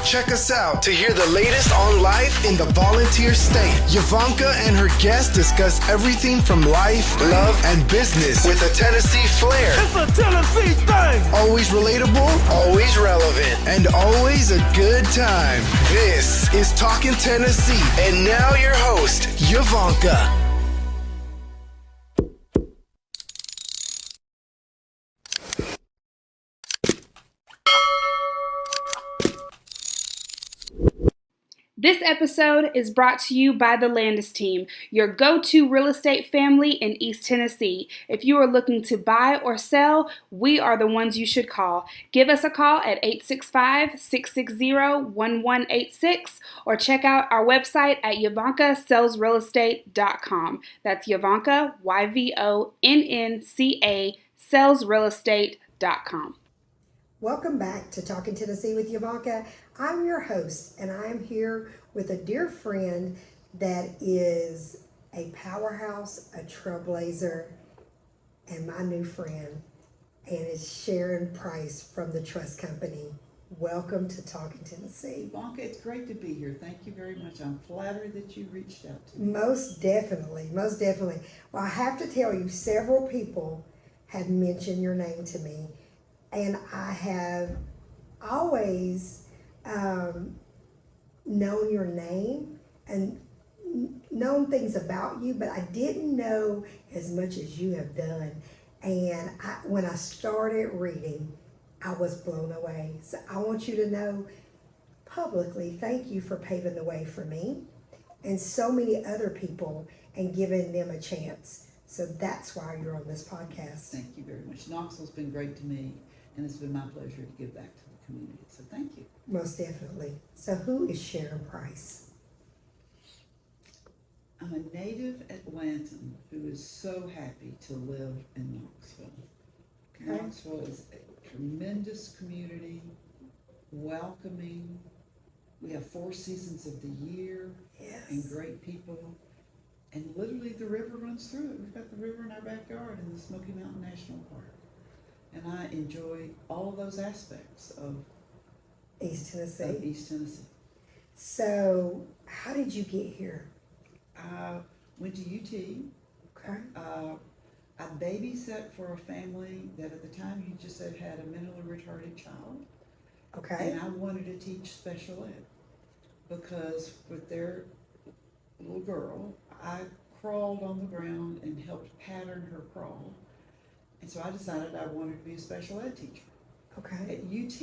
Check us out to hear the latest on life in the volunteer state. Yvonnca and her guests discuss everything from life, love, and business with a Tennessee flair. It's a Tennessee thing. Always relatable, always relevant, and always a good time. This is Talking Tennessee, and now your host, Yvonnca. This episode is brought to you by the Landes team, your go-to real estate family in East Tennessee. If you are looking to buy or sell, we are the ones you should call. Give us a call at 865-660-1186 or check out our website at YvoncaSellsRealEstate.com. That's Yvonnca, YVONNCA, sellsrealestate.com. Welcome back to Talking Tennessee with Yvonnca. I'm your host, and I am here with a dear friend that is a powerhouse, a trailblazer, and my new friend, and it's Sharon Price from the Trust Company. Welcome to Talking Tennessee. Yvonnca, it's great to be here. Thank you very much. I'm flattered that you reached out to me. Most definitely, most definitely. Well, I have to tell you, several people have mentioned your name to me, and I have always known your name and known things about you, but I didn't know as much as you have done. And when I started reading, I was blown away. So I want you to know publicly, thank you for paving the way for me and so many other people and giving them a chance. So that's why you're on this podcast. Thank you very much. Knoxville's been great to me, and it's been my pleasure to give back to the community. So thank you. Most definitely. So who is Sharon Price? I'm a native Atlantan who is so happy to live in Knoxville. Okay. Knoxville is a tremendous community, welcoming. We have 4 seasons of the year. Yes. And great people. And literally the river runs through it. We've got the river in our backyard in the Smoky Mountain National Park. And I enjoy all of those aspects of East Tennessee. East Tennessee. So how did you get here? I went to UT. Okay. I babysat for a family that at the time you just said had a mentally retarded child. Okay. And I wanted to teach special ed because with their little girl, I crawled on the ground and helped pattern her crawl. And so I decided I wanted to be a special ed teacher. Okay. At UT,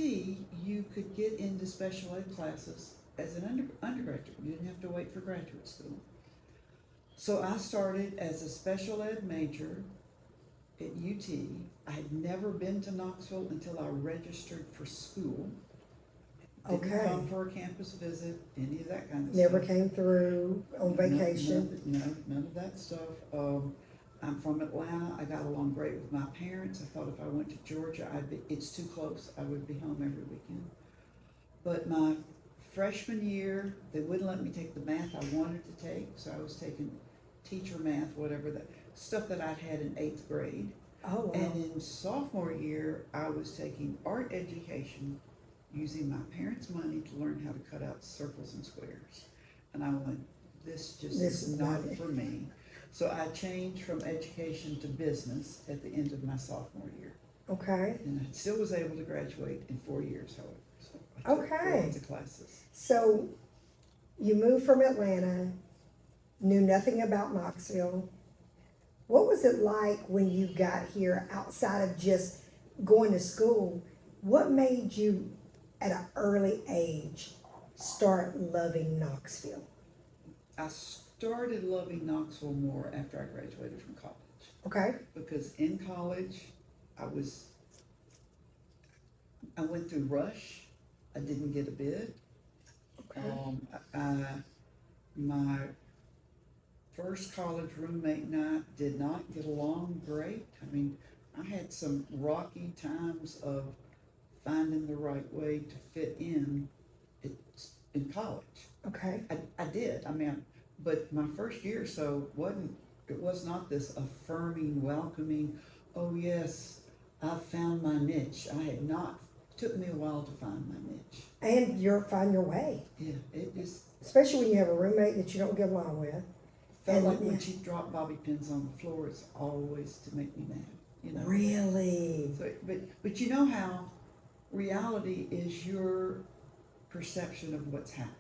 you could get into special ed classes as an undergraduate. You didn't have to wait for graduate school. So I started as a special ed major at UT. I had never been to Knoxville until I registered for school. Didn't Okay. come for a campus visit, any of that kind of Never stuff. came through on vacation. None of that stuff. I'm from Atlanta. I got along great with my parents. I thought if I went to Georgia, it's too close. I would be home every weekend. But my freshman year, they wouldn't let me take the math I wanted to take, so I was taking teacher math, whatever, that stuff that I'd had in 8th grade. Oh, wow. And in sophomore year, I was taking art education using my parents' money to learn how to cut out circles and squares. And I went, this is not for me. So I changed from education to business at the end of my sophomore year. Okay. And I still was able to graduate in 4 years, however. So I took lots of classes. So you moved from Atlanta, knew nothing about Knoxville. What was it like when you got here outside of just going to school? What made you at an early age start loving Knoxville? I started loving Knoxville more after I graduated from college. Okay. Because in college, I went through rush. I didn't get a bid. Okay. My first college roommate and I did not get along great. I mean, I had some rocky times of finding the right way to fit in college. Okay. I did. I mean, but my first year or so was not this affirming, welcoming, oh yes, I found my niche. I had not took me a while to find my niche. And you'll find your way, Yeah, it just especially when you have a roommate that you don't get along with. felt And- like when she dropped bobby pins on the floor, it's always to make me mad, you know. Really? So, but you know how reality is your perception of what's happened.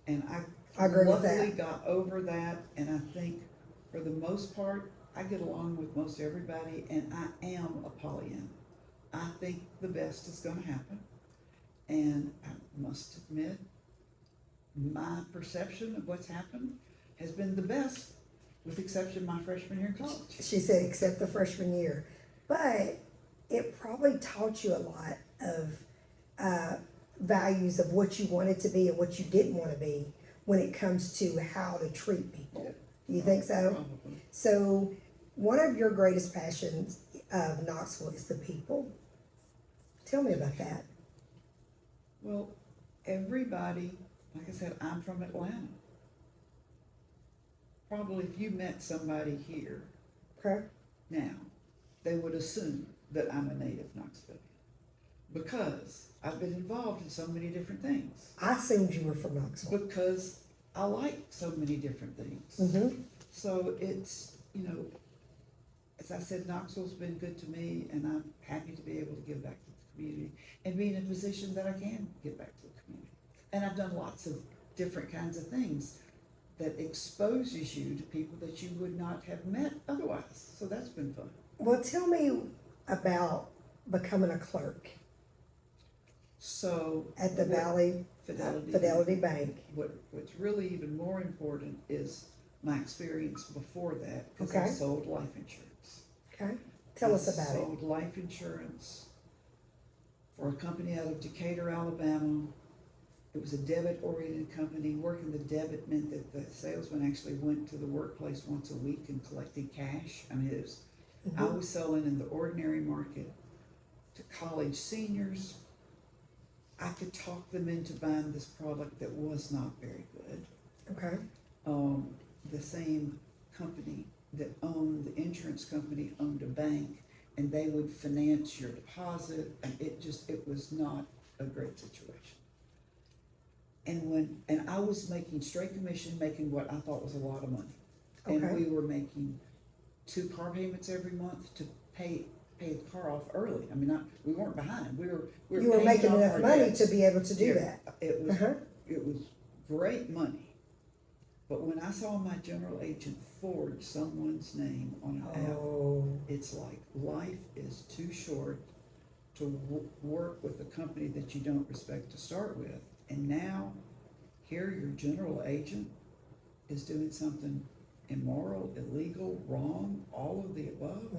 And I agree with luckily that. got over that, and I think for the most part, I get along with most everybody, and I am a Pollyanna. I think the best is gonna happen. And I must admit, my perception of what's happened has been the best, with exception of my freshman year in college. She said, except the freshman year. But it probably taught you a lot of values of what you wanted to be and what you didn't want to be when it comes to how to treat people. Do you think so? Probably. So, one of your greatest passions of Knoxville is the people. Tell me about that. Well, everybody, like I said, I'm from Atlanta. Probably if you met somebody here Okay? now, they would assume that I'm a native Knoxvilleian, because I've been involved in so many different things, I assumed you were from Knoxville. because I like so many different things. Mm-hmm. So it's, you know, as I said, Knoxville's been good to me, and I'm happy to be able to give back to the community and be in a position that I can give back to the community. And I've done lots of different kinds of things that exposes you to people that you would not have met otherwise. So that's been fun. Well, tell me about becoming a clerk So at the what- Valley Fidelity Bank. What's really even more important is my experience before that, because I Okay. sold life insurance. Okay? Tell us about it. Sold life insurance for a company out of Decatur, Alabama. It was a debit-oriented company. Working the debit meant that the salesman actually went to the workplace once a week and collected cash. I mean, I was selling in the ordinary market to college seniors. I could talk them into buying this product that was not very good. Okay. The same company that owned, the insurance company owned a bank, and they would finance your deposit, and it was not a great situation. And I was making straight commission, making what I thought was a lot of money. And Okay. we were making 2 car payments every month to pay the car off early. I mean, we weren't behind, we were You were paying making off enough our money debts. to be able to do Yeah, that. It was, Uh-huh. it was great money. But when I saw my general agent forge someone's name on an app, Oh, it's like life is too short to work with a company that you don't respect to start with. And now, here your general agent is doing something immoral, illegal, wrong, all of the above.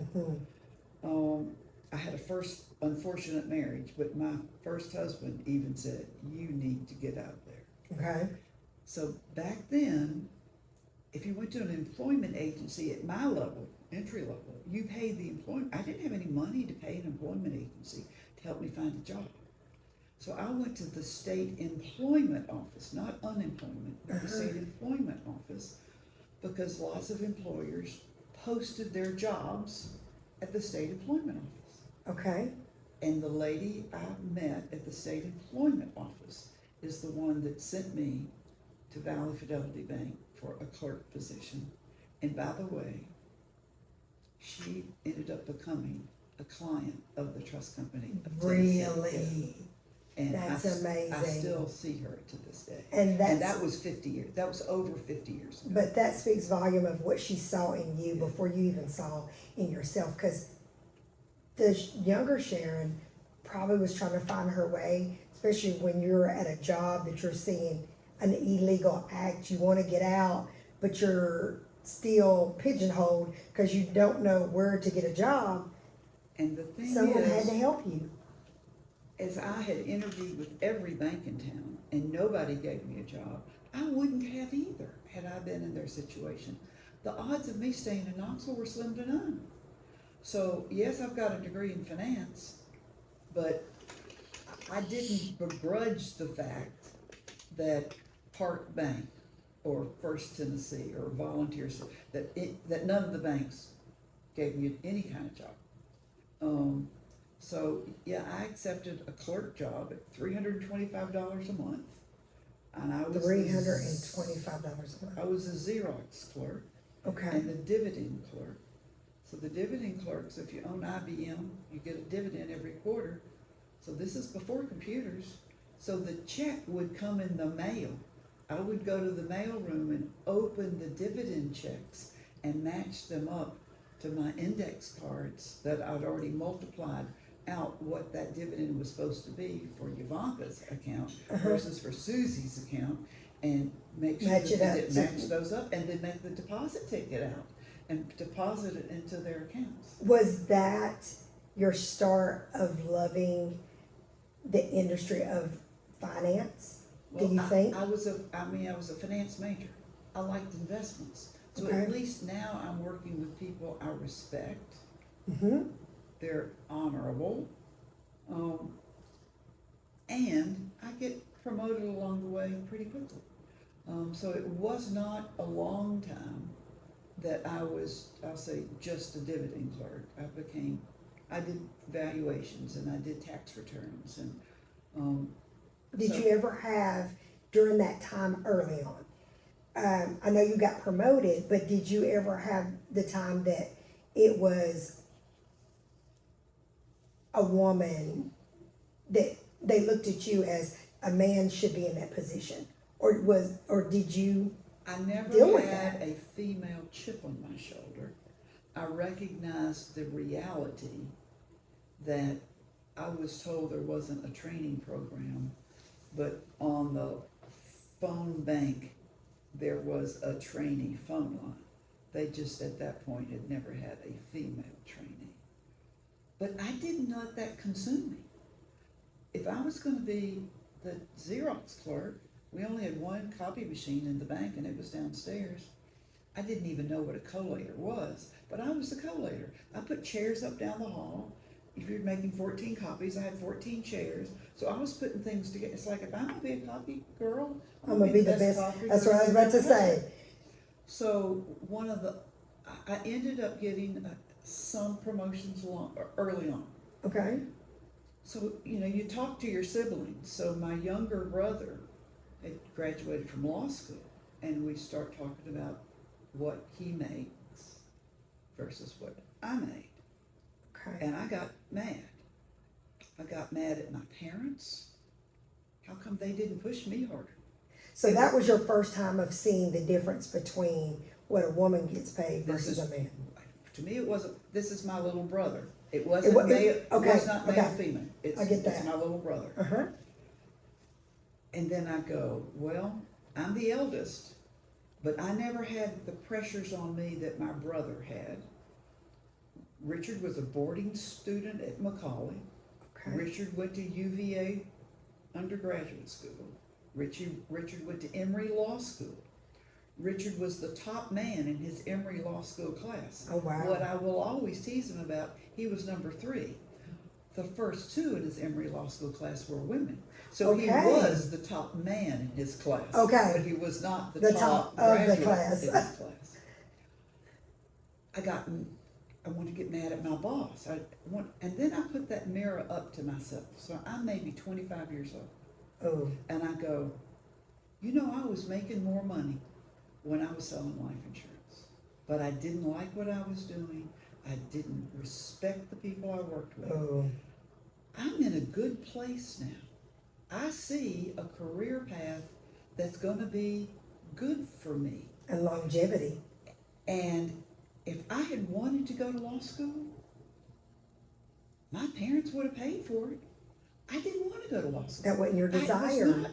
I had a first unfortunate marriage, but my first husband even said, "You need to get out of there." okay. So back then, if you went to an employment agency at my level, entry level, you paid the employment. I didn't have any money to pay an employment agency to help me find a job. So I went to the state employment office, not unemployment, but the state employment office, because lots of employers posted their jobs at the state employment office. Okay. And the lady I met at the state employment office is the one that sent me to Valley Fidelity Bank for a clerk position. And by the way, she ended up becoming a client of the trust company of Tennessee. Really? And That's I amazing. still see her to this day. And that's, that was 50 years, that was over 50 years ago. but that speaks volume of what she saw in you before you even saw in yourself. Because the younger Sharon probably was trying to find her way, especially when you're at a job that you're seeing an illegal act. You want to get out, but you're still pigeonholed because you don't know where to get a job. And the thing Someone had is, to help you. as I had interviewed with every bank in town and nobody gave me a job, I wouldn't have either had I been in their situation. The odds of me staying in Knoxville were slim to none. So yes, I've got a degree in finance, but I didn't begrudge the fact that Park Bank or First Tennessee or Volunteers, that none of the banks gave me any kind of job. So, yeah, I accepted a clerk job at $325 a month. And I was $325 a month. I was a Xerox clerk Okay. and the dividend clerk. So the dividend clerks, if you own IBM, you get a dividend every quarter. So this is before computers. So the check would come in the mail. I would go to the mail room and open the dividend checks and match them up to my index cards that I'd already multiplied out what that dividend was supposed to be for Yvonca's account versus for Susie's account, and make sure Match it that up. it matched those up, and then make the deposit ticket out and deposit it into their accounts. Was that your start of loving the industry of finance? Do you think? I was a finance major. I liked investments. So Okay. at least now I'm working with people I respect. Mm-hmm. They're honorable. And I get promoted along the way pretty quickly. So it was not a long time that I was, I'll say, just a dividend clerk. I did valuations and I did tax returns and, Did so- you ever have, during that time early on, I know you got promoted, but did you ever have the time that it was a woman that they looked at you as a man should be in that position? Or did you I never deal with had that? a female chip on my shoulder. I recognized the reality that I was told there wasn't a training program, but on the phone bank, there was a trainee phone line. They just at that point had never had a female trainee. But I didn't let that consume me. If I was gonna be the Xerox clerk, we only had one copy machine in the bank and it was downstairs. I didn't even know what a collator was, but I was the collator. I put chairs up down the hall. If you're making 14 copies, I had 14 chairs. So I was putting things together. It's like, if I'm gonna be a copy girl, I'm gonna be the best? copy That's girl what I was about to ever. say. So I ended up getting some promotions early on. Okay. So, you talk to your siblings. So my younger brother had graduated from law school, and we start talking about what he makes versus what I made. Okay. And I got mad. I got mad at my parents. How come they didn't push me harder? So that was your first time of seeing the difference between what a woman gets paid This versus is- a man. To me, this is my little brother. It wasn't wa- male, okay, it was not male, okay. female. I get It's that. my little brother. Uh-huh. And then I go, well, I'm the eldest, but I never had the pressures on me that my brother had. Richard was a boarding student at Macaulay. Okay. Richard went to UVA undergraduate school. Richard went to Emory Law School. Richard was the top man in his Emory Law School class. Oh, wow. What I will always tease him about, he was number 3. The first 2 in his Emory Law School class were women. So he Okay. was the top man in his class. Okay. But he was not The the top top of the graduate class. in his class. I want to get mad at my boss. And then I put that mirror up to myself. So I'm maybe 25 years old. Oh, And I go, I was making more money when I was selling life insurance. But I didn't like what I was doing. I didn't respect the people I worked with. oh. I'm in a good place now. I see a career path that's going to be good for me. And longevity. And if I had wanted to go to law school, my parents would have paid for it. I didn't want to go to law school. That wasn't your I was desire. not.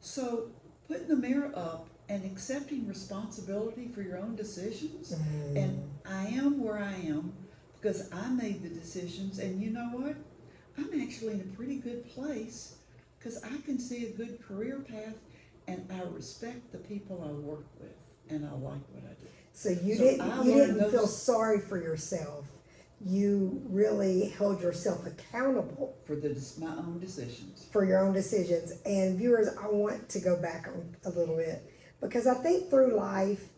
So putting the mirror up and accepting responsibility for your own decisions. And I am where I am because I made the decisions. And you know what? I'm actually in a pretty good place because I can see a good career path and I respect the people I work with and I like what I do. So you So I learned didn't feel those- sorry for yourself. You really held yourself accountable For my own decisions. for your own decisions. And viewers, I want to go back on a little bit because I think through life,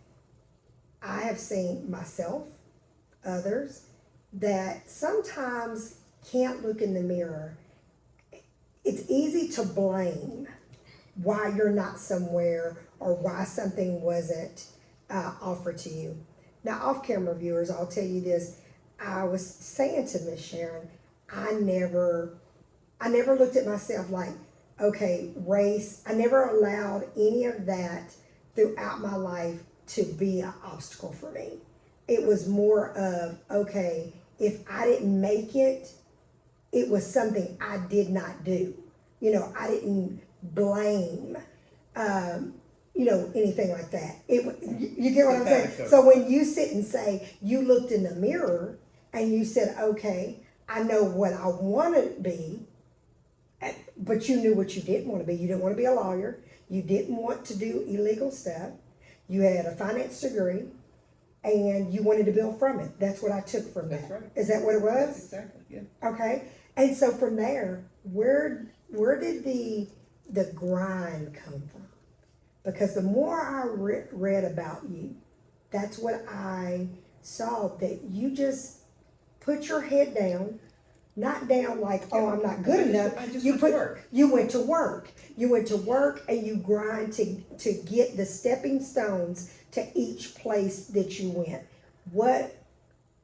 I have seen myself, others, that sometimes can't look in the mirror, it's easy to blame why you're not somewhere or why something wasn't offered to you. Now, off-camera viewers, I'll tell you this. I was saying to Miss Sharon, I never looked at myself like, okay, race. I never allowed any of that throughout my life to be an obstacle for me. It was more of, okay, if I didn't make it, it was something I did not do. You know, I didn't blame, you know, anything like that. You get what I'm saying? So when you sit and say, you looked in the mirror and you said, okay, I know what I want to be, but you knew what you didn't want to be. You didn't want to be a lawyer. You didn't want to do illegal stuff. You had a finance degree, and you wanted to build from it. That's what I took from that. That's right. Is that what it was? That's exactly, yeah. Okay. And so from there, where did the grind come from? Because the more I read about you, that's what I saw, that you just put your head down, not down like, oh, I'm not good enough. You went to work. You went to work and you grind to get the stepping stones to each place that you went.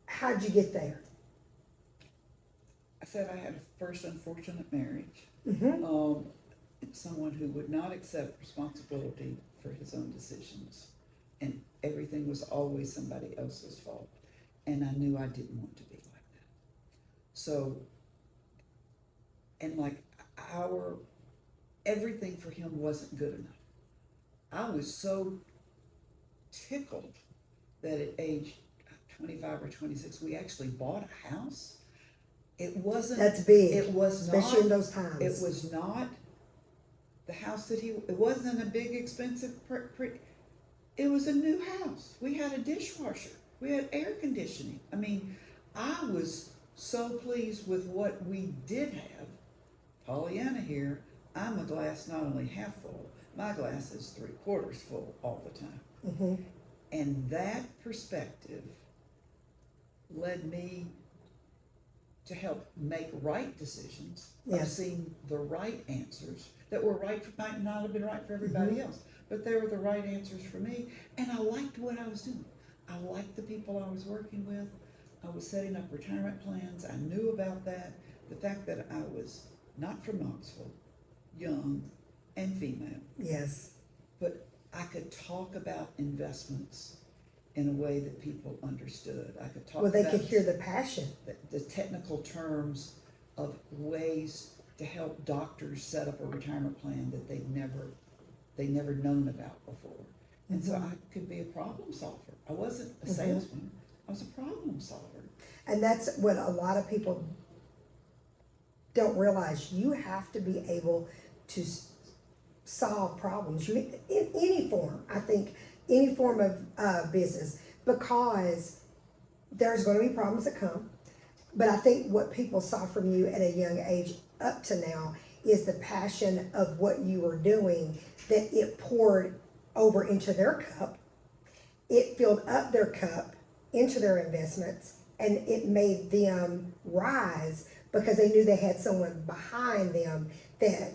How'd you get there? I said I had a first unfortunate marriage. Mm-hmm. Someone who would not accept responsibility for his own decisions, and everything was always somebody else's fault. And I knew I didn't want to be like that. So, and like everything for him wasn't good enough. I was so tickled that at age 25 or 26, we actually bought a house. It wasn't. That's big. It was especially not, in those times. It was not the house that it wasn't a big, expensive, it was a new house. We had a dishwasher. We had air conditioning. I mean, I was so pleased with what we did have. Pollyanna here, I'm a glass not only half full, my glass is 3/4 full all the time. Mm-hmm. And that perspective led me to help make right decisions, of seeing the right answers that were right, might not have been right for everybody else, but they were the right answers for me. And I liked what I was doing. I liked the people I was working with. I was setting up retirement plans. I knew about that. The fact that I was not from Knoxville, young and female. Yes. But I could talk about investments in a way that people understood. I could talk they about could hear the passion. The technical terms of ways to help doctors set up a retirement plan that they'd never known about before. And so I could be a problem solver. I wasn't a salesman. I was a problem solver. And that's what a lot of people don't realize. You have to be able to solve problems. In any form, I think, any form of business, because there's going to be problems that come. But I think what people saw from you at a young age up to now is the passion of what you were doing, that it poured over into their cup. It filled up their cup into their investments, and it made them rise because they knew they had someone behind them that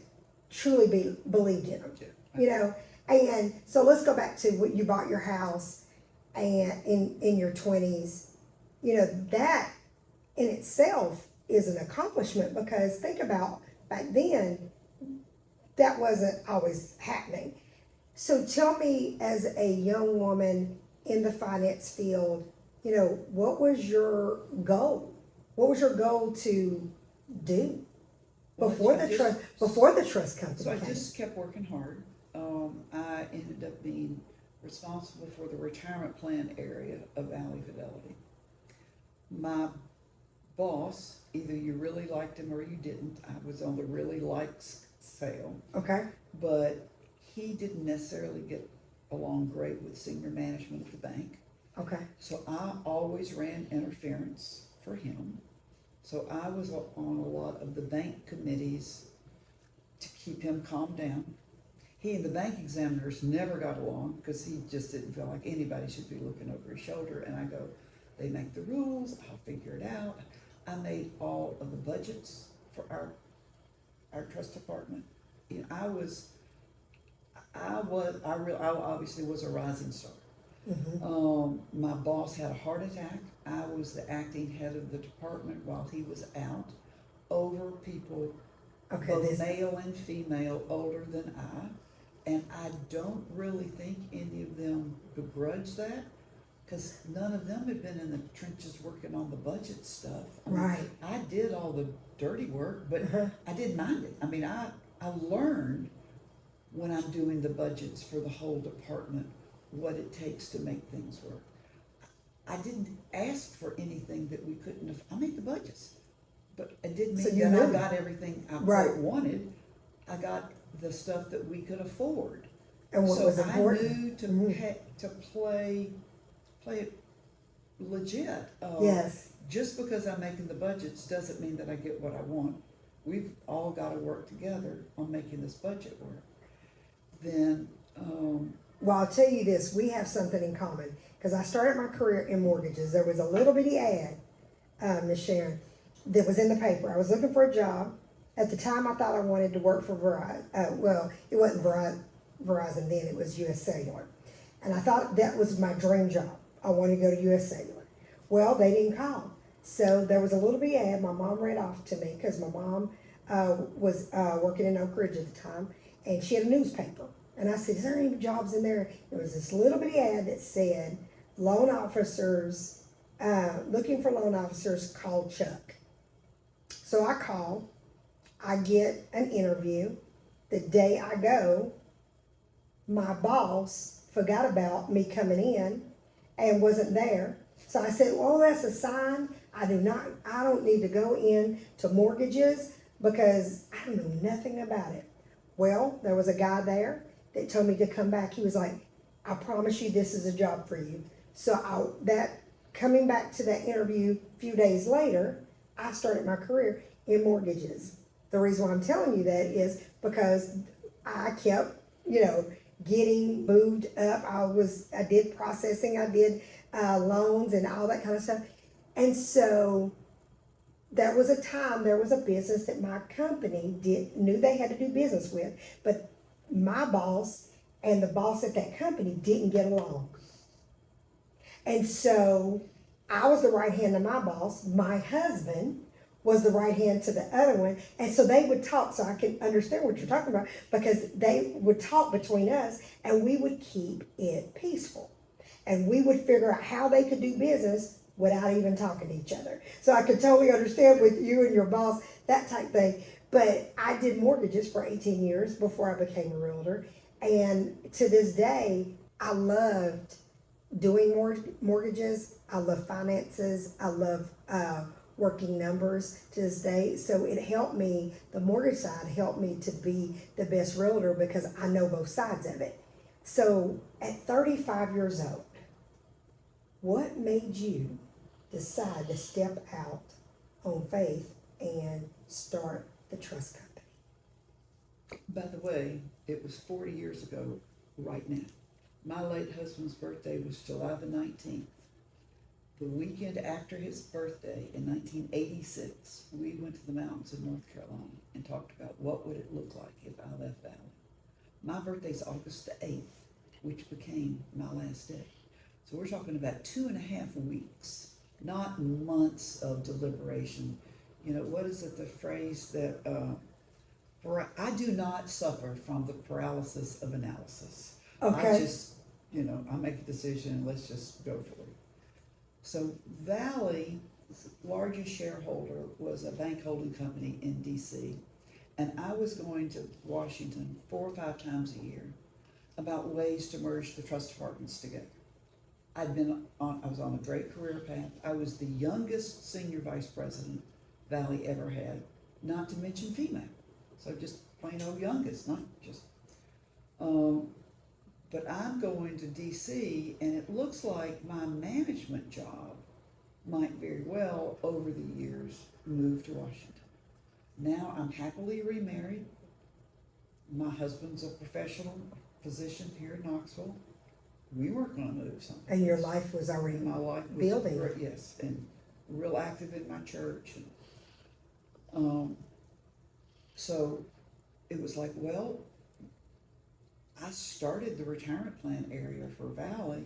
truly believed in them. Yeah. You know, and so let's go back to what you bought your house and in your 20s. You know, that in itself is an accomplishment, because think about back then, that wasn't always happening. So tell me, as a young woman in the finance field, you know, what was your goal? What was your goal to do before the trust company? So I just kept working hard. I ended up being responsible for the retirement plan area of Valley Fidelity. My boss, either you really liked him or you didn't. I was on the really likes sale. Okay. But he didn't necessarily get along great with senior management at the bank. Okay. So I always ran interference for him. So I was on a lot of the bank committees to keep him calmed down. He and the bank examiners never got along because he just didn't feel like anybody should be looking over his shoulder. And I go, they make the rules, I'll figure it out. I made all of the budgets for our trust department. You know, I obviously was a rising star. My boss had a heart attack. I was the acting head of the department while he was out, over people, both male and female, older than I. And I don't really think any of them begrudge that, because none of them had been in the trenches working on the budget stuff. I did all the dirty work, but I didn't mind it. I mean, I learned when I'm doing the budgets for the whole department what it takes to make things work. I didn't ask for anything that we couldn't have. I made the budgets, but it didn't mean that I got everything I wanted. I got the stuff that we could afford. And what was important? I knew to play it legit. Yes. Just because I'm making the budgets doesn't mean that I get what I want. We've all got to work together on making this budget work. Then, well, I'll tell you this, we have something in common, because I started my career in mortgages. There was a little bitty ad, Miss Sharon, that was in the paper. I was looking for a job. At the time, I thought I wanted to work for Verizon. Well, it wasn't Verizon then, it was US Cellular. And I thought that was my dream job. I wanted to go to US Cellular. Well, they didn't call. So there was a little bitty ad my mom read off to me, because my mom was working in Oak Ridge at the time, and she had a newspaper. And I said, is there any jobs in there? There was this little bitty ad that said, loan officers, looking for loan officers, call Chuck. So I call, I get an interview. The day I go, my boss forgot about me coming in and wasn't there. So I said, well, that's a sign. I don't need to go in to mortgages because I don't know nothing about it. Well, there was a guy there that told me to come back. He was like, I promise you this is a job for you. So coming back to that interview a few days later, I started my career in mortgages. The reason why I'm telling you that is because I kept, getting moved up. I did processing, I did loans and all that kind of stuff. And so there was a business that my company knew they had to do business with, but my boss and the boss at that company didn't get along. And so I was the right hand to my boss. My husband was the right hand to the other one. And so they would talk, so I can understand what you're talking about, because they would talk between us and we would keep it peaceful. And we would figure out how they could do business without even talking to each other. So I could totally understand with you and your boss, that type thing. But I did mortgages for 18 years before I became a realtor. And to this day, I loved doing mortgages. I love finances. I love working numbers to this day. So it helped me, the mortgage side helped me to be the best realtor because I know both sides of it. So at 35 years old, what made you decide to step out on faith and start the trust company? By the way, it was 40 years ago right now. My late husband's birthday was July the 19th. The weekend after his birthday in 1986, we went to the mountains of North Carolina and talked about what would it look like if I left Valley. My birthday's August the 8th, which became my last day. So we're talking about 2.5 weeks, not months of deliberation. What is it, the phrase that, I do not suffer from the paralysis of analysis. Okay. I just, I make a decision and let's just go for it. So Valley's largest shareholder was a bank holding company in DC, and I was going to Washington 4 or 5 times a year about ways to merge the trust departments together. I was on a great career path. I was the youngest senior vice president Valley ever had, not to mention female. So just plain old youngest, not just, but I'm going to DC, and it looks like my management job might very well, over the years, move to Washington. Now I'm happily remarried. My husband's a professional physician here in Knoxville. We weren't going to move something. And your life was already My life was building. Yes, and real active in my church. So it was like, well, I started the retirement plan area for Valley.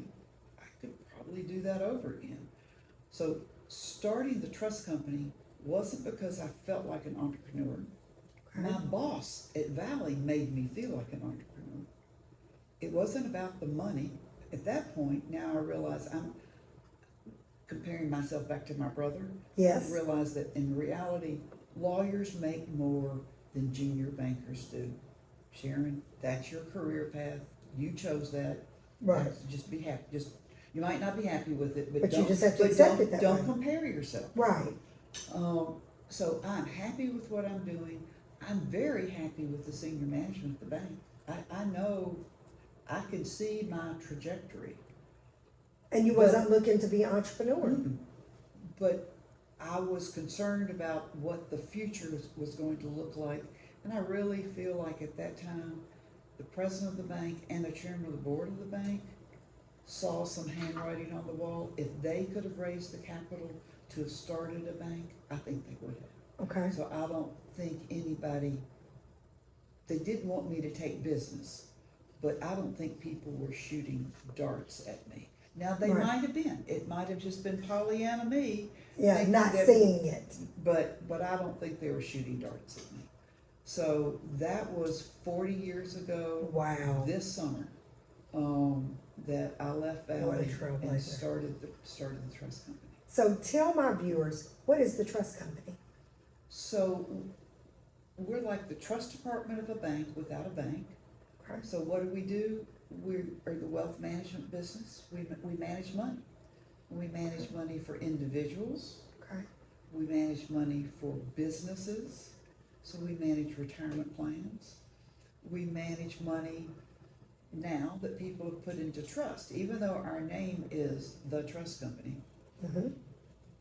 I could probably do that over again. So starting the trust company wasn't because I felt like an entrepreneur. My boss at Valley made me feel like an entrepreneur. It wasn't about the money. At that point, now I realize I'm comparing myself back to my brother. Yes. I realize that in reality, lawyers make more than junior bankers do. Sharon, that's your career path. You chose that. Right. Just be happy. You might not be happy with it, But you just have to accept it that don't way. compare yourself. Right. So I'm happy with what I'm doing. I'm very happy with the senior management of the bank. I know I can see my trajectory. And you wasn't looking to be an entrepreneur. But I was concerned about what the future was going to look like. And I really feel like at that time, the president of the bank and the chairman of the board of the bank saw some handwriting on the wall. If they could have raised the capital to have started a bank, I think they would have. Okay. So I don't think anybody, they didn't want me to take business, but I don't think people were shooting darts at me. Now, they Right. might have been. It might have just been Pollyanna me. Yeah, thinking not that- seeing it. But I don't think they were shooting darts at me. So that was 40 years ago. Wow. This summer, that I left What a Valley trailblazer. and started the trust company. So tell my viewers, what is the trust company? So we're like the trust department of a bank without a bank. Okay. So what do? We are the wealth management business. We manage money. We manage money for individuals. Okay. We manage money for businesses. So we manage retirement plans. We manage money now that people have put into trust, even though our name is the trust company. Mm-hmm.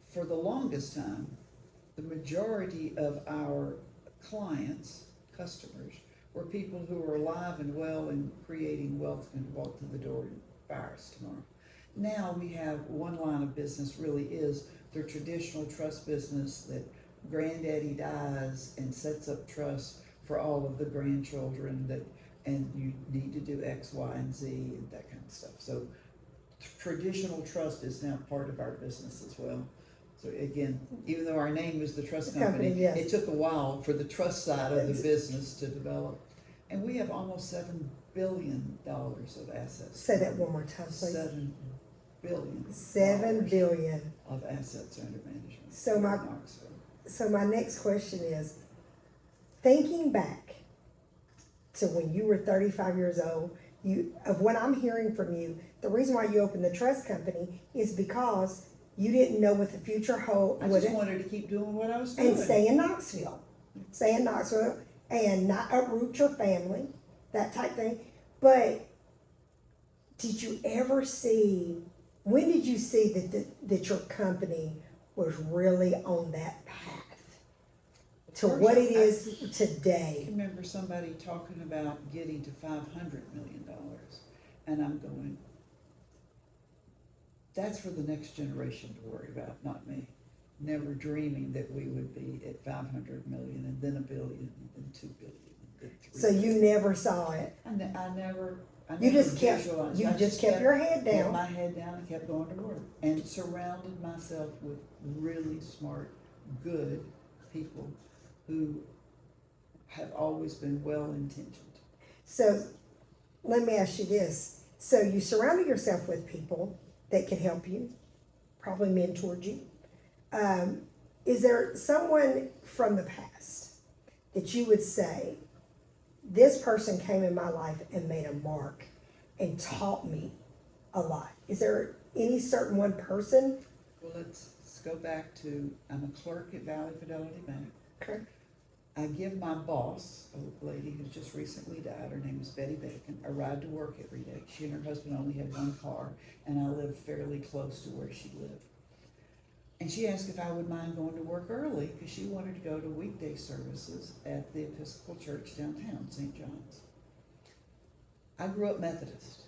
For the longest time, the majority of our customers, were people who were alive and well and creating wealth and walk through the door and fire us tomorrow. Now we have one line of business really is the traditional trust business that granddaddy dies and sets up trust for all of the grandchildren and you need to do X, Y, and Z and that kind of stuff. So traditional trust is now part of our business as well. So again, even though our name is the trust company, Yes. it took a while for the trust side of the business to develop. And we have almost $7 billion of assets. Say that one more time, please. $7 billion. $7 billion. Of assets under management. So here my- in Knoxville. So my next question is, thinking back to when you were 35 years old, of what I'm hearing from you, the reason why you opened the trust company is because you didn't know what the future held. I just wanted to keep doing what I was doing. And stay in Knoxville. Stay in Knoxville and not uproot your family, that type thing. But did you ever see, when did you see that your company was really on that path to First, what it I is can today? remember somebody talking about getting to $500 million, and I'm going, that's for the next generation to worry about, not me. Never dreaming that we would be at 500 million and then $1 billion and then $2 billion and then $3 So billion. you never saw it. I never You just kept, visualized. you I just kept your head kept down. my head down and kept going to work and surrounded myself with really smart, good people who have always been well-intentioned. So let me ask you this. So you surrounded yourself with people that could help you, probably mentored you. Is there someone from the past that you would say, this person came in my life and made a mark and taught me a lot? Is there any certain one person? Well, let's go back to, I'm a clerk at Valley Fidelity Bank. Okay. I give my boss, a lady who's just recently died, her name is Betty Bacon, a ride to work every day. She and her husband only had one car, and I lived fairly close to where she lived. And she asked if I would mind going to work early, because she wanted to go to weekday services at the Episcopal Church downtown, St. John's. I grew up Methodist.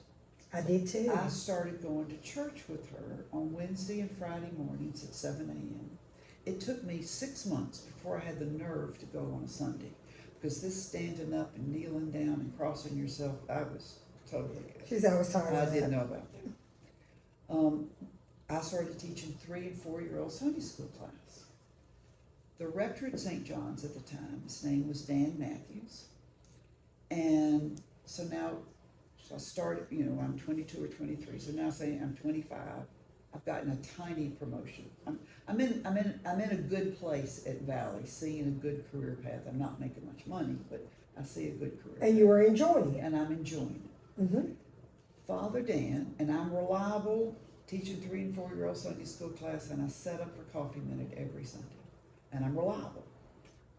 I did too. I started going to church with her on Wednesday and Friday mornings at 7 a.m. It took me 6 months before I had the nerve to go on a Sunday, because this standing up and kneeling down and crossing yourself, I was totally. She's always tired of that. I didn't know about that. I started teaching 3 and 4-year-old Sunday school class. The rector at St. John's at the time, his name was Dan Matthews. And so now, I started, I'm 22 or 23, so now saying I'm 25, I've gotten a tiny promotion. I'm in a good place at Valley, seeing a good career path. I'm not making much money, but I see a good career And you were enjoying it. and I'm enjoying it. Mm-hmm. Father Dan, and I'm reliable, teaching 3 and 4-year-old Sunday school class, and I set up for Coffee Minute every Sunday, and I'm reliable.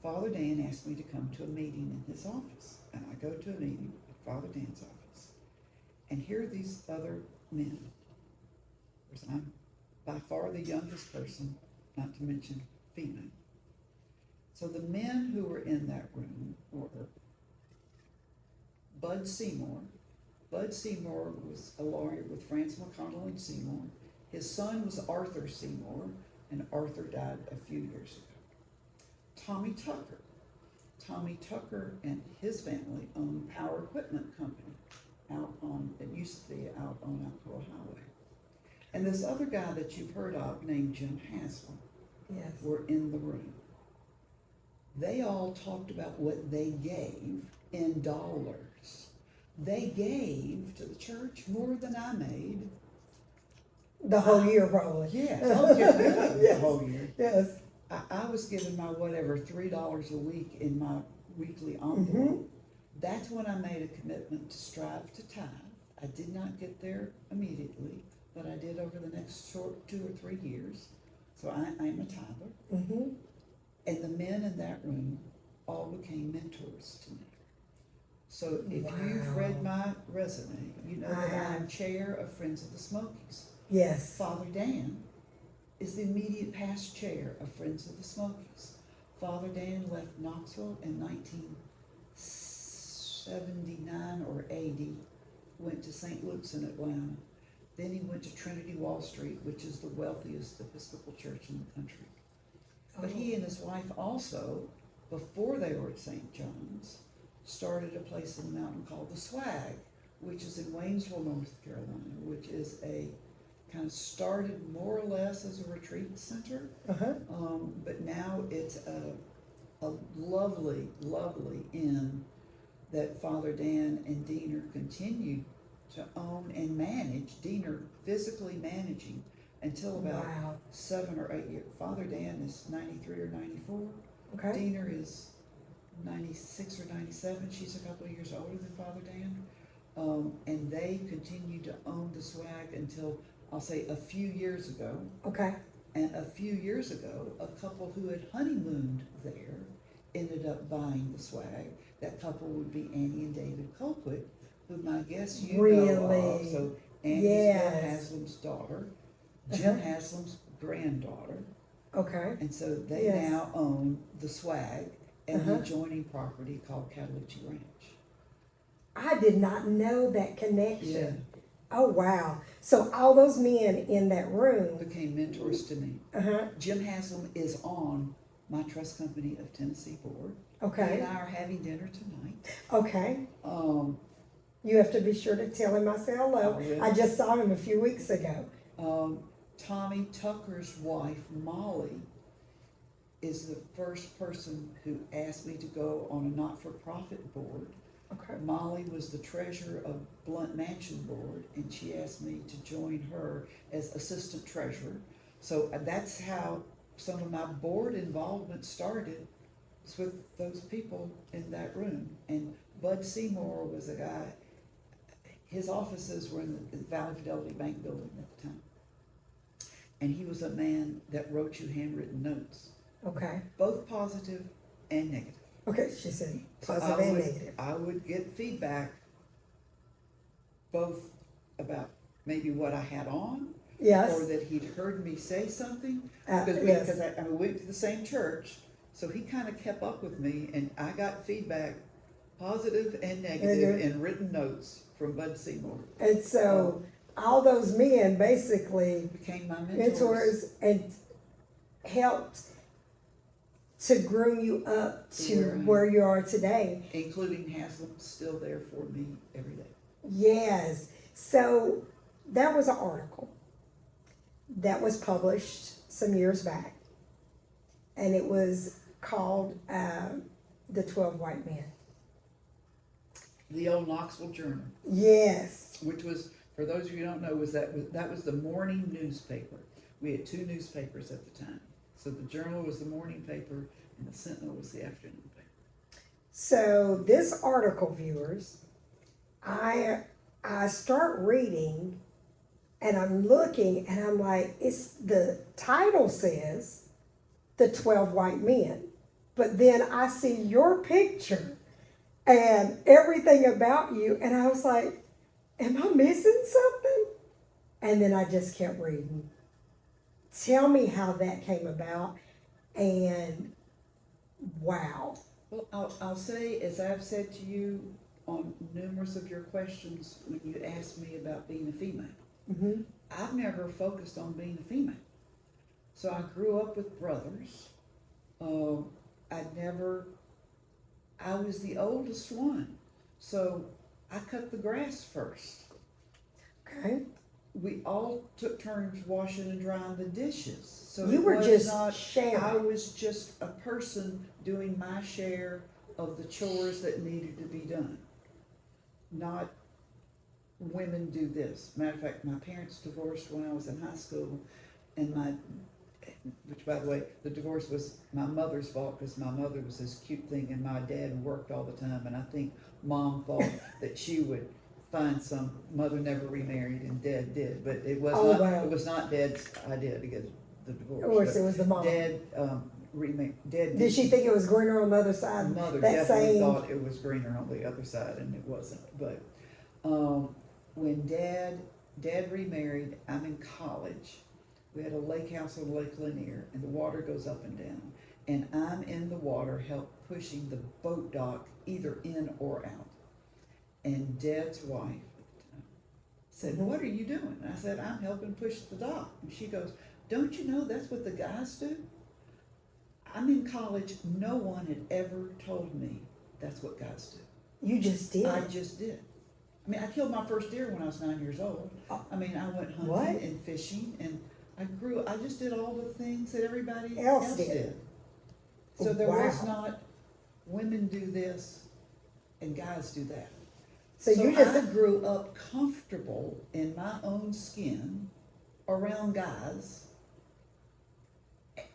Father Dan asked me to come to a meeting in his office, and I go to a meeting at Father Dan's office, and here are these other men. Of course, I'm by far the youngest person, not to mention female. So the men who were in that room were Bud Seymour. Bud Seymour was a lawyer with France McConnell and Seymour. His son was Arthur Seymour, and Arthur died a few years ago. Tommy Tucker. Tommy Tucker and his family owned Power Equipment Company it used to be out on Alcoa Highway. And this other guy that you've heard of named Jim Haslam Yes. were in the room. They all talked about what they gave in dollars. They gave to the church more than I made. The whole year, probably. Yes, oh, yeah, Yes. the whole year. Yes. I was given my $3 a week in my weekly envelope. That's when I made a commitment to strive to tithe. I did not get there immediately, but I did over the next short 2 or 3 years. So I am a tither. Mm-hmm. And the men in that room all became mentors to me. So if you've read my resume, you know that I'm chair of Friends of the Smokies. Yes. Father Dan is the immediate past chair of Friends of the Smokies. Father Dan left Knoxville in 1979 or 80, went to St. Luke's in Atlanta. Then he went to Trinity Wall Street, which is the wealthiest Episcopal church in the country. But he and his wife also, before they were at St. John's, started a place in the mountain called the Swag, which is in Waynesville, North Carolina, which is a kind of started more or less as a retreat center, but now it's a lovely, lovely inn that Father Dan and Diener continued to own and manage. Diener physically managing until about 7 or 8 years. Father Dan is 93 or 94. Okay. Diener is 96 or 97. She's a couple of years older than Father Dan. And they continued to own the Swag until, I'll say, a few years ago. Okay. And a few years ago, a couple who had honeymooned there ended up buying the Swag. That couple would be Annie and David Colquitt, whom I guess you know of. So Annie's Bill Haslam's daughter, Jim Haslam's granddaughter. Okay. And so they now own the Swag and the adjoining property called Cataloochee Ranch. I did not know that connection. Yeah. Oh, wow. So all those men in that room Became mentors to me. Jim Haslam is on my trust company of Tennessee board. Okay. He and I are having dinner tonight. Okay. You have to be sure to tell him I say hello. I will. I just saw him a few weeks ago. Tommy Tucker's wife, Molly, is the first person who asked me to go on a not-for-profit board. Okay. Molly was the treasurer of Blunt Mansion Board, and she asked me to join her as assistant treasurer. So that's how some of my board involvement started, was with those people in that room. And Bud Seymour was a guy, his offices were in the Valley Fidelity Bank building at the time. And he was a man that wrote you handwritten notes, Okay. both positive and negative. Okay, she said positive and negative. I would get feedback both about maybe what I had on, Yes. or that he'd heard me say something. Yes. Because I went to the same church, so he kind of kept up with me, and I got feedback Positive and negative, and written notes from Bud Seymour. And so all those men basically Became my mentors and helped to groom you up to where you are today. Including Haslam, still there for me every day. Yes. So that was an article that was published some years back, and it was called The 12 White Men. The old Knoxville Journal. Yes. Which was, for those of you who don't know, that was the morning newspaper. We had two newspapers at the time. So the Journal was the morning paper, and the Sentinel was the afternoon paper. So this article, viewers, I start reading, and I'm looking, and I'm like, it's the title says The 12 White Men, but then I see your picture and everything about you, and I was like, am I missing something? And then I just kept reading. Tell me how that came about, and wow. Well, I'll say, as I've said to you on numerous of your questions when you asked me about being a female, Mm-hmm. I've never focused on being a female. So I grew up with brothers. I was the oldest one. So I cut the grass first. Okay. We all took turns washing and drying the dishes. So You it were was just not, sharing. I was just a person doing my share of the chores that needed to be done. Not women do this. Matter of fact, my parents divorced when I was in high school, and which by the way, the divorce was my mother's fault because my mother was this cute thing and my dad worked all the time, and I think mom thought that she would find some, mother never remarried and dad did, but it was it was not dad's idea to get the divorce. Of course, it was the mom. Dad remarried. Did she think it was greener on the other side? Mother that definitely saying? thought it was greener on the other side, and it wasn't. But when dad remarried, I'm in college. We had a lake house on Lake Lanier, and the water goes up and down. And I'm in the water, pushing the boat dock either in or out. And Dad's wife at the time said, "What are you doing?" And I said, "I'm helping push the dock." And she goes, "Don't you know that's what the guys do?" I'm in college. No one had ever told me that's what guys do. You just did. I just did. I mean, I killed my first deer when I was 9 years old. I mean, I went hunting What? and fishing, and I just did all the things that everybody Else else did. did. So there Wow. was not, women do this and guys do that. So you just I grew up comfortable in my own skin around guys.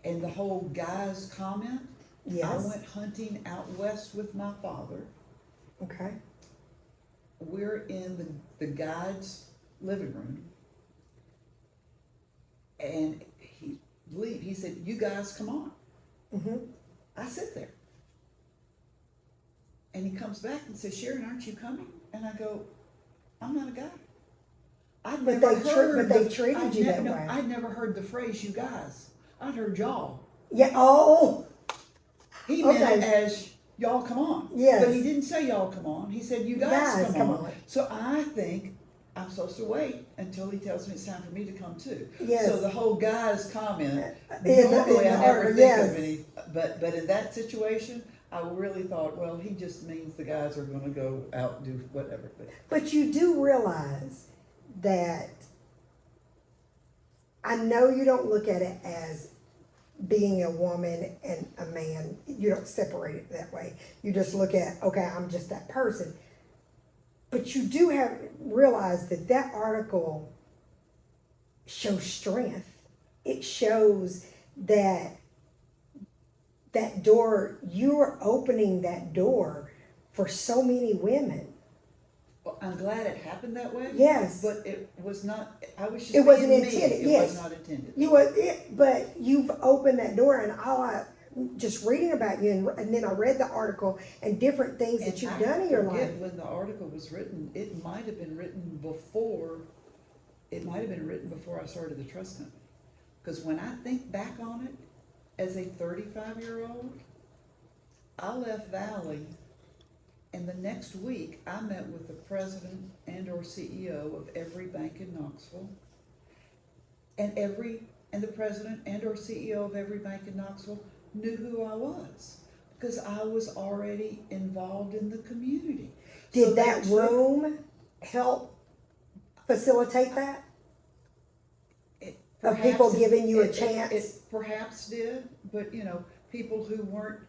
And the whole guys comment, Yes. I went hunting out west with my father. Okay. We're in the guide's living room. And he said, "You guys come on." Mm-hmm. I sit there. And he comes back and says, "Sharon, aren't you coming?" And I go, "I'm not a guy." I'd But never they heard treated you that way. I'd never heard the phrase "you guys." I'd heard "y'all." Yeah. Oh. He meant Okay. it as "y'all come on." Yes. But he didn't say "y'all come on." He said "you guys, come on." on. So I think I'm supposed to wait until he tells me it's time for me to come too. Yes. So the whole guys comment, In normally the I never order, think yes. of any, but in that situation, I really thought, well, he just means the guys are gonna go out and do whatever. But you do realize that I know you don't look at it as being a woman and a man. You don't separate it that way. You just look at, okay, I'm just that person. But you do realize that article shows strength. It shows that door, you're opening that door for so many women. Well, I'm glad it happened that way. Yes. But it was not, I was just It wasn't being me. intended, It yes. was not intended. But you've opened that door, and just reading about you, and then I read the article and different things that you've done in your life. When the article was written, it might have been written before I started the trust company. Because when I think back on it, as a 35-year-old, I left Valley And the next week, I met with the president and or CEO of every bank in Knoxville. And the president and or CEO of every bank in Knoxville knew who I was, because I was already involved in the community. Did that room help facilitate that? Of people giving you a chance? It perhaps did, but people who weren't,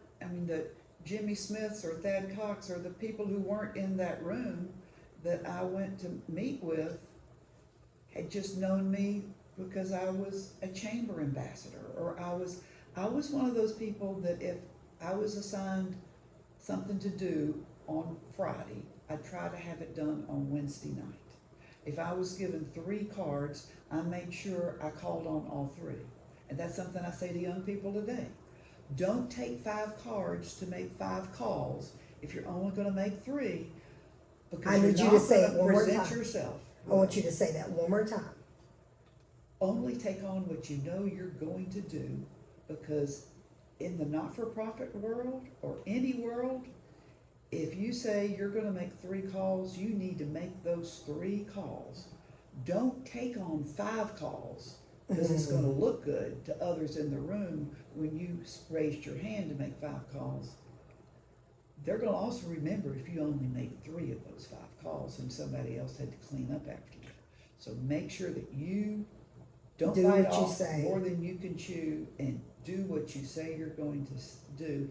the Jimmy Smiths or Thad Cox, or the people who weren't in that room that I went to meet with, had just known me because I was a chamber ambassador, or I was one of those people that if I was assigned something to do on Friday, I'd try to have it done on Wednesday night. If I was given 3 cards, I made sure I called on all 3. And that's something I say to young people today. Don't take 5 cards to make 5 calls if you're only going to make 3, because I need you to say it one more present time. yourself. I want you to say that one more time. Only take on what you know you're going to do, because in the not-for-profit world, or any world, if you say you're going to make 3 calls, you need to make those 3 calls. Don't take on 5 calls, because it's going to look good to others in the room when you raised your hand to make 5 calls. They're going to also remember if you only made 3 of those 5 calls and somebody else had to clean up after you. So make sure that you don't Do bite what you off say. more than you can chew, and do what you say you're going to do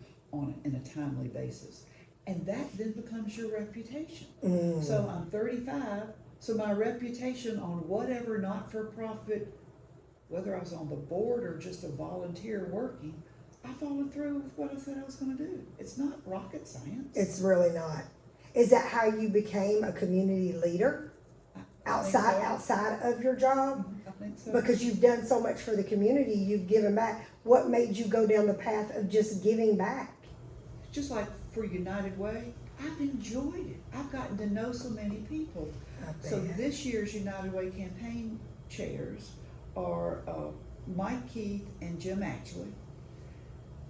in a timely basis. And that then becomes your reputation. So I'm 35, so my reputation on whatever not-for-profit, whether I was on the board or just a volunteer working, I followed through with what I said I was going to do. It's not rocket science. It's really not. Is that how you became a community leader? Outside of your job? I think so. Because you've done so much for the community, you've given back. What made you go down the path of just giving back? Just like for United Way, I've enjoyed it. I've gotten to know so many people. So this year's United Way campaign chairs are Mike Keith and Jim Ashley.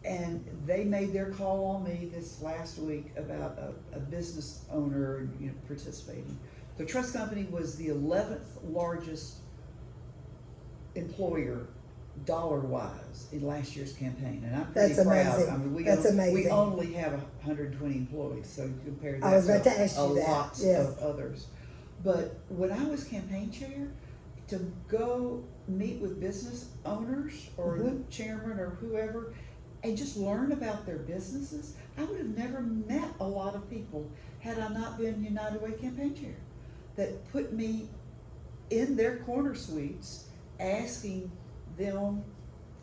And they made their call on me this last week about a business owner participating. The trust company was the 11th largest employer dollar-wise in last year's campaign, and I'm pretty That's proud. amazing. We That's amazing. We only have 120 employees, so you compare that I was about to to ask you that. lots Yes. of others. But when I was campaign chair, to go meet with business owners or the chairman or whoever, and just learn about their businesses, I would have never met a lot of people had I not been United Way campaign chair, that put me in their corner suites, asking them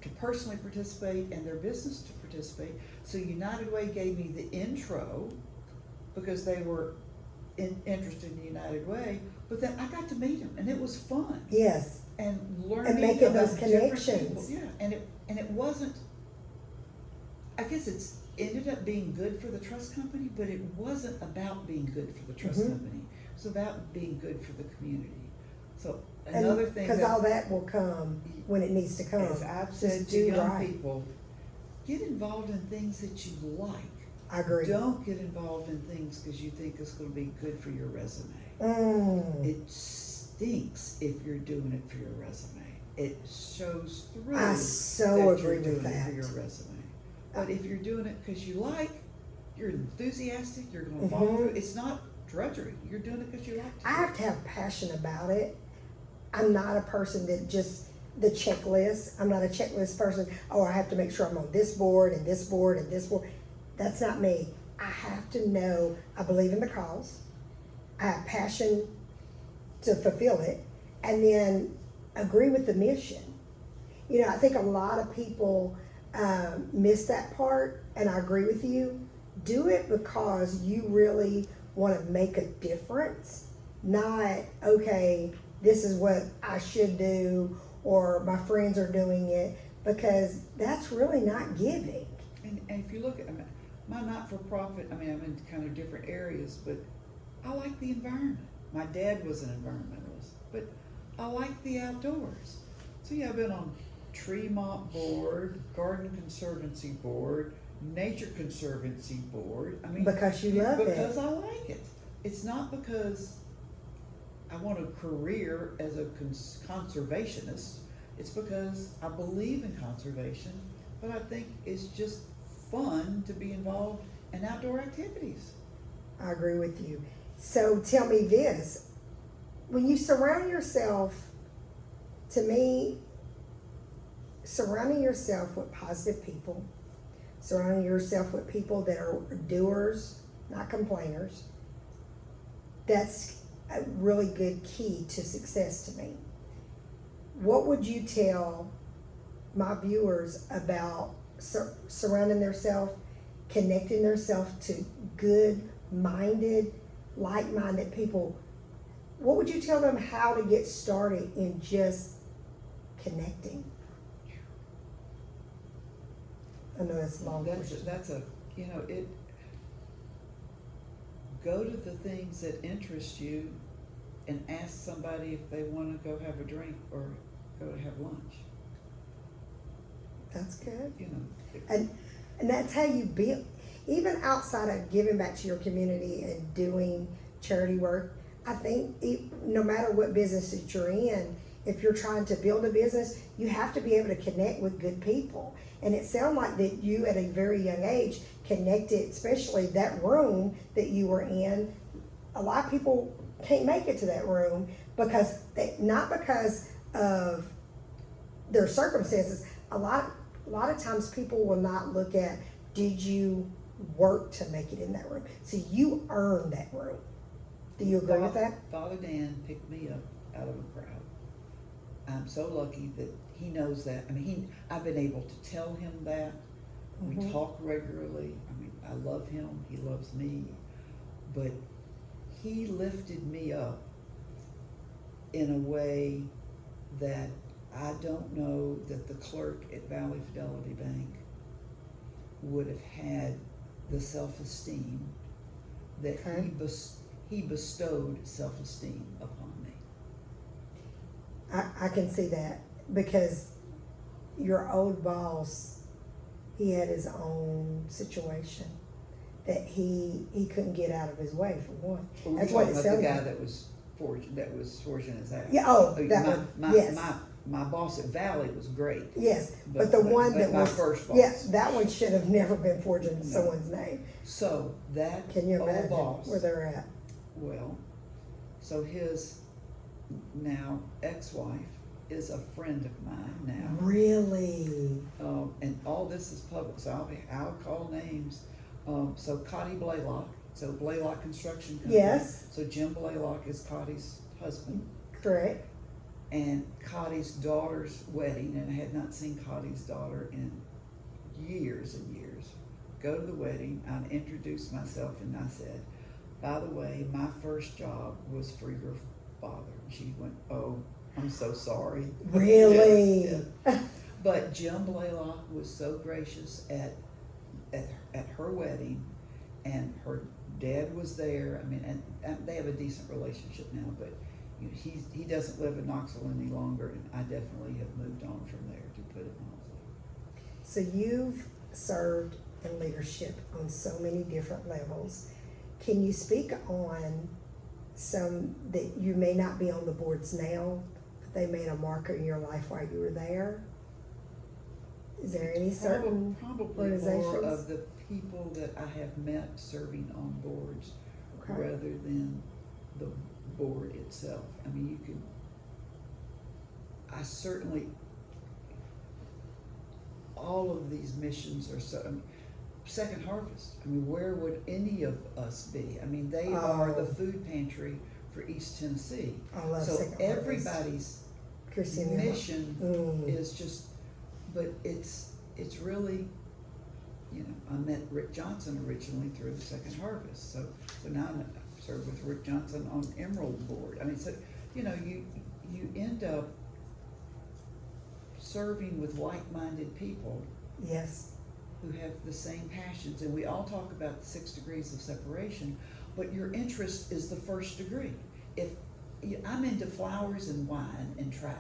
to personally participate and their business to participate. So United Way gave me the intro because they were interested in United Way, but then I got to meet them and it was fun. Yes. And learning And making about those different connections. people. Yeah, and it wasn't, I guess it's ended up being good for the trust company, but it wasn't about being good for the trust company. It was about being good for the community. So another thing, because all that will come when it needs to come. as I've Just said to do young right. people, get involved in things that you like. I agree. Don't get involved in things because you think it's going to be good for your resume. It stinks if you're doing it for your resume. It shows through. I so that agree you're with doing it that. for your resume. But if you're doing it because you like, you're enthusiastic, you're going to follow through. It's not drudgery. You're doing it because you like to. I have to have passion about it. I'm not a person that just the checklist. I'm not a checklist person. Oh, I have to make sure I'm on this board and this board and this board. That's not me. I have to know I believe in the cause. I have passion to fulfill it, and then agree with the mission. I think a lot of people miss that part, and I agree with you. Do it because you really want to make a difference, not, okay, this is what I should do, or my friends are doing it, because that's really not giving. And if you look at my not-for-profit, I'm in kind of different areas, but I like the environment. My dad was an environmentalist, but I like the outdoors. So yeah, I've been on Tremont board, Garden Conservancy board, Nature Conservancy Board. I mean, Because you love it. Because I like it. It's not because I want a career as a conservationist. It's because I believe in conservation, but I think it's just fun to be involved in outdoor activities. I agree with you. So tell me this, when you surround yourself, to me, surrounding yourself with positive people, surrounding yourself with people that are doers, not complainers, that's a really good key to success to me. What would you tell my viewers about surrounding themselves, connecting themselves to good-minded, like-minded people? What would you tell them how to get started in just connecting? I know that's a long question. Go to the things that interest you and ask somebody if they want to go have a drink or go to have lunch. That's good. You know. And that's how you build, even outside of giving back to your community and doing charity work, I think no matter what business that you're in, if you're trying to build a business, you have to be able to connect with good people. And it sounded like that you, at a very young age, connected, especially that room that you were in. A lot of people can't make it to that room because not because of their circumstances. A lot of times people will not look at, did you work to make it in that room? So you earned that room. Do you agree with that? Father Dan picked me up out of a crowd. I'm so lucky that he knows that. I mean, I've been able to tell him that. We talk regularly. I mean, I love him. He loves me. But he lifted me up in a way that I don't know that the clerk at Valley Fidelity Bank would have had the self-esteem that he bestowed self-esteem upon me. I can see that, because your old boss, he had his own situation that he couldn't get out of his way, for one. Well, That's what it the sounded guy like. that was fortunate as that. Yeah, that one, yes. My boss at Valley was great. Yes, but the one that my was, first boss. yes, that one should have never been forged in someone's name. So that Can you old imagine boss, where they're at? well, so his now ex-wife is a friend of mine now. Really? And all this is public, so I'll call names. So Cotty Blaylock, so Blaylock Construction Company. Yes. So Jim Blaylock is Cotty's husband. Correct. And Cotty's daughter's wedding, and I had not seen Cotty's daughter in years and years. Go to the wedding, I introduced myself, and I said, by the way, my first job was for your father. And she went, oh, I'm so sorry. Really? Yes, yes. But Jim Blaylock was so gracious at her wedding, and her dad was there. I mean, and they have a decent relationship now, but you know, he doesn't live in Knoxville any longer, and I definitely have moved on from there, to put it mildly. So you've served in leadership on so many different levels. Can you speak on some that you may not be on the boards now, but they made a marker in your life while you were there? Is there any certain probably organizations? more of the people that I have met serving on boards, Okay. rather than the board itself. I mean, I certainly, all of these missions are so, I mean, Second Harvest, I mean, where would any of us be? I mean, they are the food pantry for East Tennessee. I love So Second Harvest. everybody's Christine mission is just, but it's really, you know, I met Rick Johnson originally through the Second Harvest. So now I serve with Rick Johnson on Emerald Board. I mean, so, you know, you end up serving with like-minded people. Yes. Who have the same passions, and we all talk about the 6 degrees of separation, but your interest is the first degree. If I'm into flowers and wine and travel,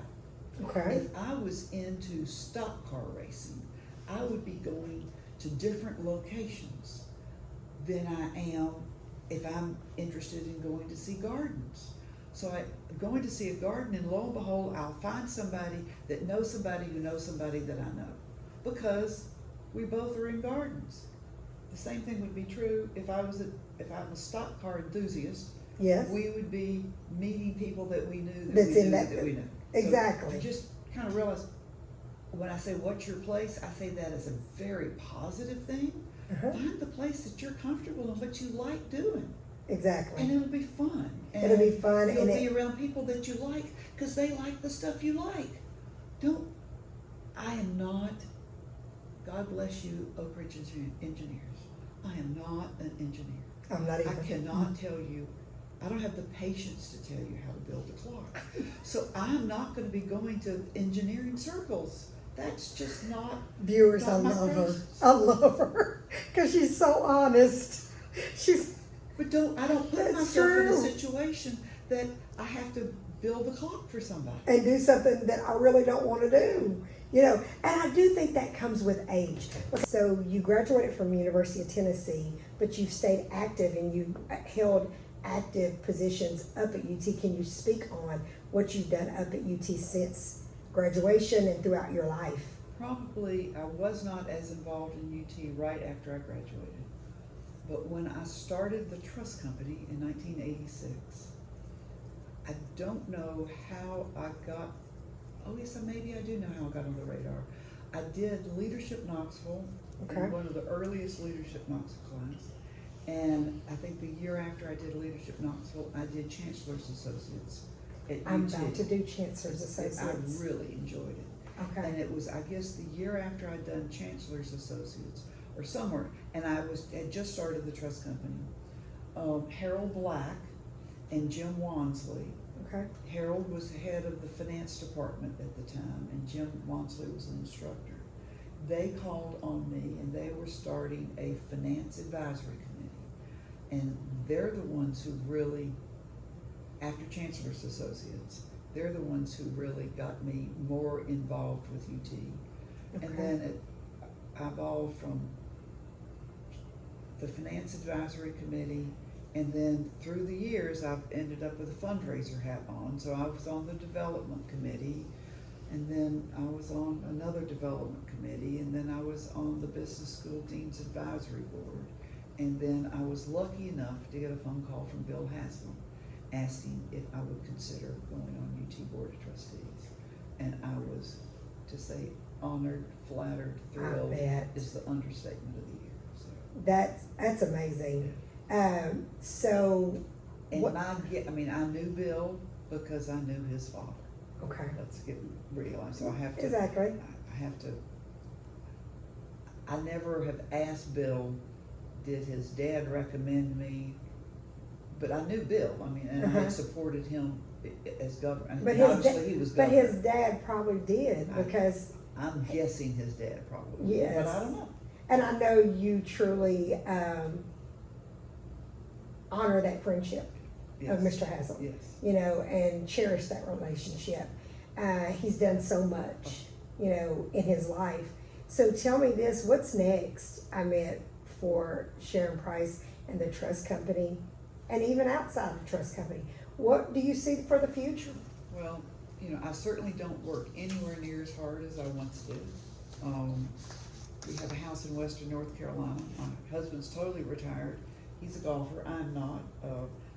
Okay. if I was into stock car racing, I would be going to different locations than I am if I'm interested in going to see gardens. So I'm going to see a garden, and lo and behold, I'll find somebody that knows somebody who knows somebody that I know, because we both are in gardens. The same thing would be true if I'm a stock car enthusiast. Yes. We would be meeting people that we knew that That's we in knew that- that we knew. exactly. So I just kind of realized when I say what's your place, I say that as a very positive thing. Uh-huh. Find the place that you're comfortable in, what you like doing. Exactly. And it'll be fun. And It'll be fun, You'll and be around people that you like because they like the stuff you like. I am not, God bless you, Oak Ridge engineers. I am not an engineer. I'm not even. I cannot tell you, I don't have the patience to tell you how to build a clock. So I'm not going to be going to engineering circles. That's just not. Viewers, not I my love her. process. I love her because she's so honest. But I don't put That's myself in a true. situation that I have to build a clock for somebody. And do something that I really don't want to do. And I do think that comes with age. So you graduated from University of Tennessee, but you've stayed active and you held active positions up at UT. Can you speak on what you've done up at UT since graduation and throughout your life? Probably I was not as involved in UT right after I graduated. But when I started the trust company in 1986, I don't know how I got, maybe I do know how I got on the radar. I did Leadership Knoxville, Okay. one of the earliest Leadership Knoxville class. And I think the year after I did Leadership Knoxville, I did Chancellor's Associates at I'm UT. about to do Chancellor's Associates. I really enjoyed it. Okay. And it was, I guess, the year after I'd done Chancellor's Associates or somewhere, and had just started the trust company. Harold Black and Jim Wansley. Okay. Harold was the head of the finance department at the time, and Jim Wansley was an instructor. They called on me, and they were starting a finance advisory committee. And they're the ones who really, after Chancellor's Associates, they're the ones who really got me more involved with UT. Okay. And then I evolved from the Finance Advisory Committee, and then through the years I've ended up with a fundraiser hat on. So I was on the Development Committee, and then I was on another Development Committee, and then I was on the Business School Dean's Advisory Board. And then I was lucky enough to get a phone call from Bill Haslam asking if I would consider going on UT Board of Trustees. And I was, to say honored, flattered, thrilled bet. is the understatement of the year. So. That's amazing. So And what? I knew Bill because I knew his father. Okay. Let's get real. So I have to. Exactly. I never have asked Bill, did his dad recommend me? But I knew Bill. And I had supported him as governor. But Obviously, he was but governor. his dad probably did because. I'm guessing his dad probably. Yes. But I don't know. And I know you truly honor that friendship of Mr. Haslam. Yes. And cherish that relationship. He's done so much, in his life. So tell me this, what's next? For Sharon Price and the trust company, and even outside the trust company. What do you see for the future? Well, I certainly don't work anywhere near as hard as I once did. We have a house in Western North Carolina. My husband's totally retired. He's a golfer. I'm not.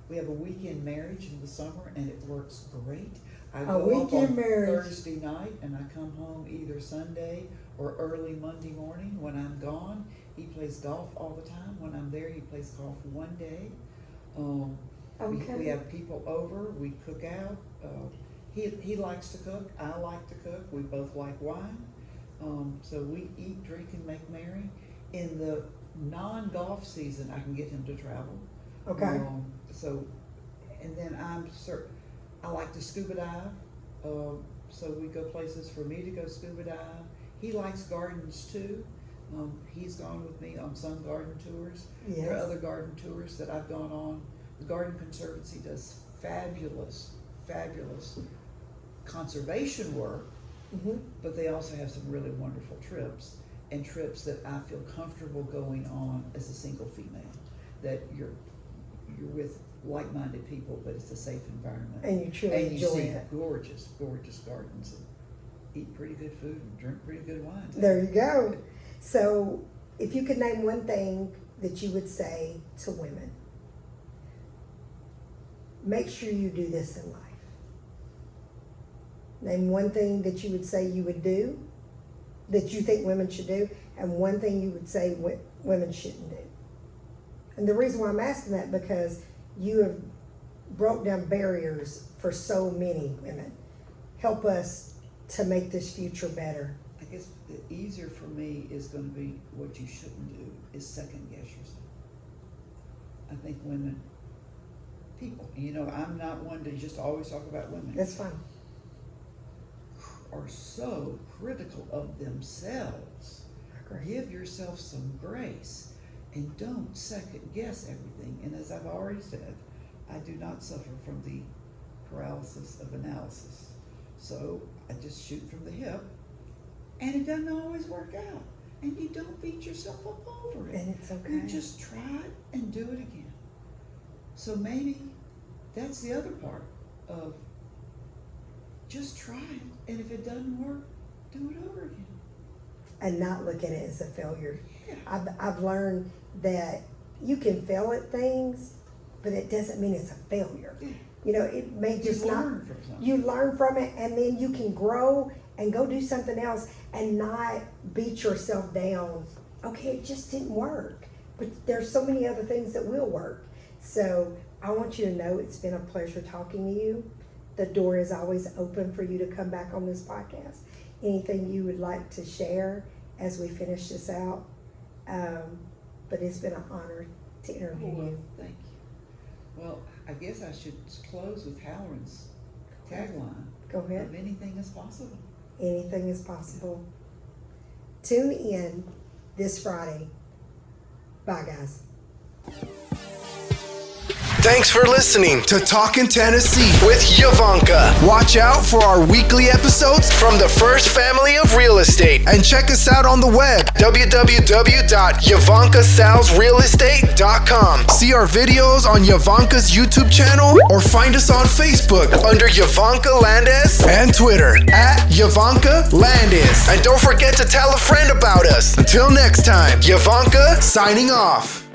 We have a weekend marriage in the summer, and it works great. I go up on Thursday night, and I come home either Sunday or early Monday morning. When I'm gone, he plays golf all the time. When I'm there, he plays golf one day. We have people over. We cook out. He likes to cook. I like to cook. We both like wine. So we eat, drink, and make merry. In the non-golf season, I can get him to travel. Okay. And then I like to scuba dive. So we go places for me to go scuba dive. He likes gardens too. He's gone with me on some garden tours. Yes. There are other garden tours that I've gone on. The Garden Conservancy does fabulous conservation work, but they also have some really wonderful trips. and trips that I feel comfortable going on as a single female. That you're with like-minded people, but it's a safe environment. And you truly enjoy see it. gorgeous, gorgeous gardens, and eat pretty good food and drink pretty good wine. There you go. So, if you could name one thing that you would say to women, make sure you do this in life. Name one thing that you would say you would do, that you think women should do, and one thing you would say women shouldn't do. And the reason why I'm asking that, because you have broke down barriers for so many women. Help us to make this future better. I guess the easier for me is going to be what you shouldn't do is second guess yourself. I think women, people, I'm not one to just always talk about women. That's fine. Are so critical of themselves. Give yourself some grace and don't second guess everything. And as I've already said, I do not suffer from the paralysis of analysis. So I just shoot from the hip, and it doesn't always work out. And you don't beat yourself up over it. And it's okay. You just try it and do it again. So maybe that's the other part of just try it. And if it doesn't work, do it over again. And not look at it as a failure. Yeah. I've learned that you can fail at things, but it doesn't mean it's a failure. Yeah. It may just You not. learn from something. You learn from it, and then you can grow and go do something else and not beat yourself down. Okay, it just didn't work, but there's so many other things that will work. So I want you to know it's been a pleasure talking to you. The door is always open for you to come back on this podcast. Anything you would like to share as we finish this out. But it's been an honor to interview you. Thank you. Well, I guess I should close with Halloran's tagline. Go ahead. Of anything is possible. Anything is possible. Tune in this Friday. Bye, guys. Thanks for listening to Talkin' Tennessee with Yvonnca. Watch out for our weekly episodes from the First Family of Real Estate and check us out on the web, www.YvoncaSalesRealEstate.com. See our videos on Yvonca's YouTube channel or find us on Facebook under Yvonnca Landes and Twitter @Yvonnca Landes. And don't forget to tell a friend about us. Until next time, Yvonnca signing off.